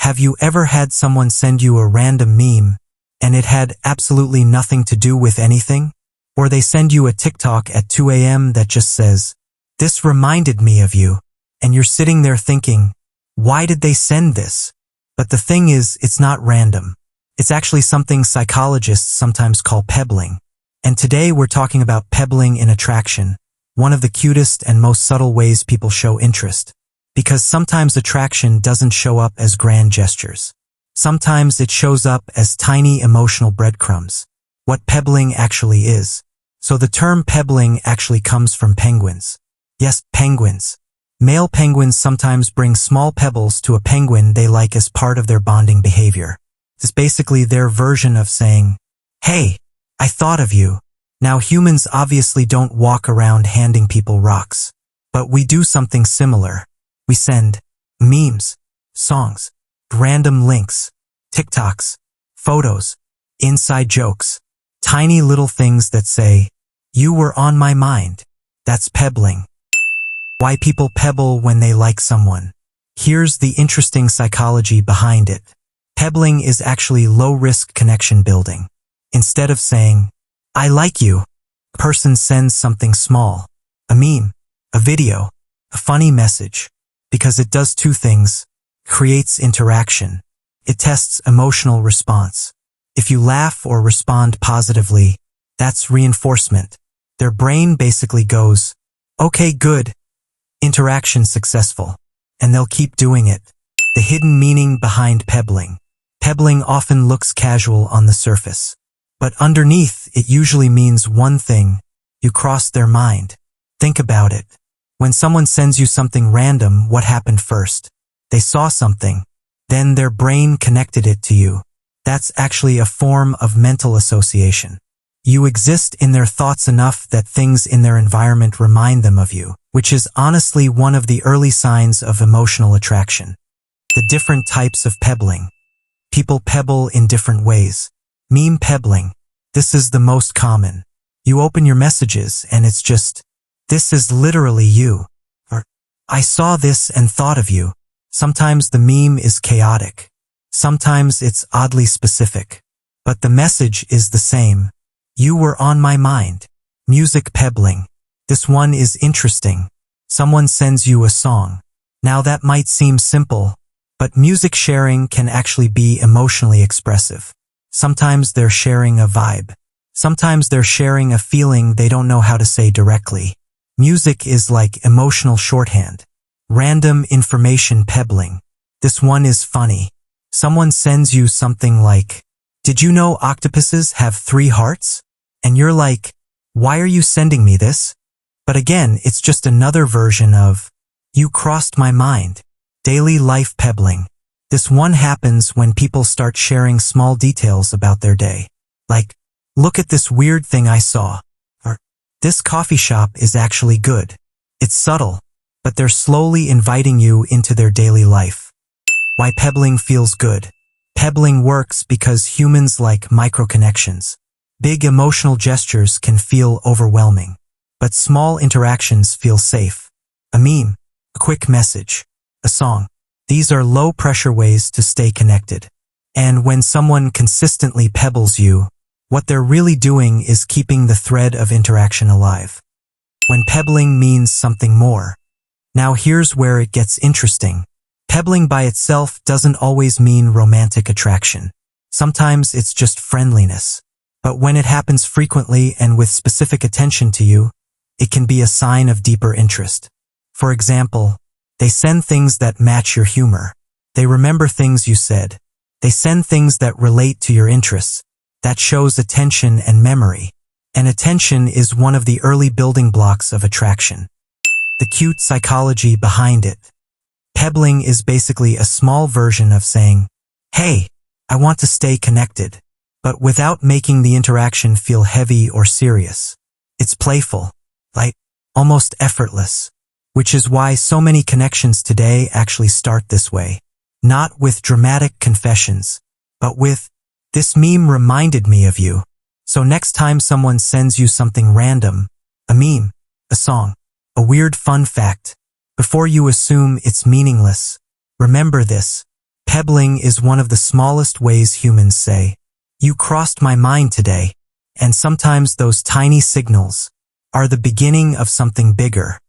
Have you ever had someone send you a random meme, and it had absolutely nothing to do with anything? Or they send you a TikTok at 2 a.m. that just says, "This reminded me of you," and you're sitting there thinking, why did they send this? But the thing is, it's not random. It's actually something psychologists sometimes call pebbling. And today we're talking about pebbling in attraction, one of the cutest and most subtle ways people show interest. Because sometimes attraction doesn't show up as grand gestures. Sometimes it shows up as tiny emotional breadcrumbs. What pebbling actually is. So the term pebbling actually comes from penguins. Yes, penguins. Male penguins sometimes bring small pebbles to a penguin they like as part of their bonding behavior. It's basically their version of saying, "Hey, I thought of you." Now humans obviously don't walk around handing people rocks. But we do something similar. We send memes, songs, random links, TikToks, photos, inside jokes, tiny little things that say, "You were on my mind." That's pebbling. Why people pebble when they like someone. Here's the interesting psychology behind it. Pebbling is actually low-risk connection building. Instead of saying, "I like you," a person sends something small, a meme, a video, a funny message, because it does two things: creates interaction. It tests emotional response. If you laugh or respond positively, that's reinforcement. Their brain basically goes, "Okay, good. Interaction successful." And they'll keep doing it. The hidden meaning behind pebbling. Pebbling often looks casual on the surface. But underneath, it usually means one thing: you crossed their mind. Think about it. When someone sends you something random, what happened first? They saw something. Then their brain connected it to you. That's actually a form of mental association. You exist in their thoughts enough that things in their environment remind them of you, which is honestly one of the early signs of emotional attraction. The different types of pebbling. People pebble in different ways. Meme pebbling. This is the most common. You open your messages and it's just, "This is literally you." Or, "I saw this and thought of you." Sometimes the meme is chaotic. Sometimes it's oddly specific. But the message is the same. "You were on my mind." Music pebbling. This one is interesting. Someone sends you a song. Now that might seem simple, but music sharing can actually be emotionally expressive. Sometimes they're sharing a vibe. Sometimes they're sharing a feeling they don't know how to say directly. Music is like emotional shorthand. Random information pebbling. This one is funny. Someone sends you something like, "Did you know octopuses have 3 hearts?" And you're like, "Why are you sending me this?" But again, it's just another version of, "You crossed my mind." Daily life pebbling. This one happens when people start sharing small details about their day. Like, "Look at this weird thing I saw." Or, "This coffee shop is actually good." It's subtle, but they're slowly inviting you into their daily life. Why pebbling feels good. Pebbling works because humans like micro-connections. Big emotional gestures can feel overwhelming, but small interactions feel safe. A meme, a quick message, a song. These are low-pressure ways to stay connected. And when someone consistently pebbles you, what they're really doing is keeping the thread of interaction alive. When pebbling means something more. Now here's where it gets interesting. Pebbling by itself doesn't always mean romantic attraction. Sometimes it's just friendliness. But when it happens frequently and with specific attention to you, it can be a sign of deeper interest. For example, they send things that match your humor. They remember things you said. They send things that relate to your interests. That shows attention and memory. And attention is one of the early building blocks of attraction. The cute psychology behind it. Pebbling is basically a small version of saying, "Hey, I want to stay connected," but without making the interaction feel heavy or serious. It's playful, light, almost effortless, which is why so many connections today actually start this way. Not with dramatic confessions, but with, "This meme reminded me of you." So next time someone sends you something random, a meme, a song, a weird fun fact, before you assume it's meaningless, remember this: Pebbling is one of the smallest ways humans say, "You crossed my mind today," and sometimes those tiny signals are the beginning of something bigger.